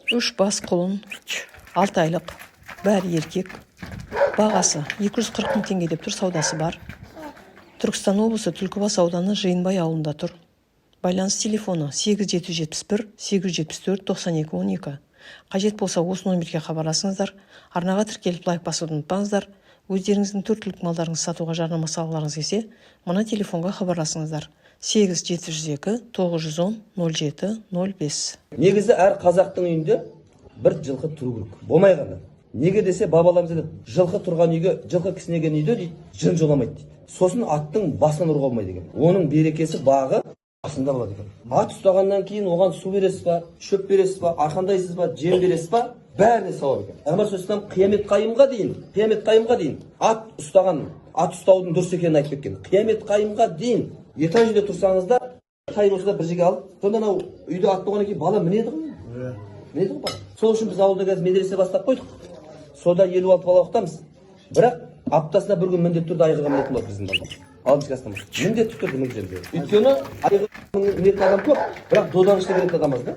3 бас құлын, 6 айлық, бәрі еркек. Бағасы 240 мың теңге деп тұр, саудасы бар. Түркістан облысы Түлкібас ауданы Жиынбай ауылында тұр. Байланыс телефоны 8771 874 92 12. Қажет болса осы номерге хабарласыңыздар. Арнаға тіркеліп лайк басуды ұмытпаңыздар. Өздеріңіздің 4 түлік малдарыңызды сатуға жарнама салғыларыңыз келсе, мына телефонға хабарласыңыздар. 8702 910 07 05. Негізі әр қазақтың үйінде бір жылқы тұру керек. Болмай қалды. Неге десе, бабаларымыз айтады, жылқы тұрған үйге, жылқы кісінеген үйде дейді, жын жоламайды дейді. Сосын аттың басынан ұруға болмайды екен. Оның берекесі бағы басында болады екен. Ат ұстағаннан кейін оған су бересіз ба, шөп бересіз ба, арқандайсыз ба, жем бересіз ба, бәріне сауап екен. Пайғамбар сөзсізден қиямет қайымға дейін ат ұстаған, ат ұстаудың дұрыс екенін айтып кеткен. Қиямет қайымға дейін етаж үйде тұрсаңыздар, тай болса да бір жерге алып, сонда анау үйде ат болғаннан кейін бала мінеді ғой. Мінеді ғой бала. Сол үшін біз ауылда қазір медресе бастап қойдық. Сода 56 бала оқытамыз. Бірақ аптасына бір күн міндетті түрде айғырға мінетін болады біздің балалар. 6 жастан бастап. Міндетті түрде мінгіземіз. Өйткені айғырға мінетін адам көп, бірақ додан ішіне беретін адам аз да.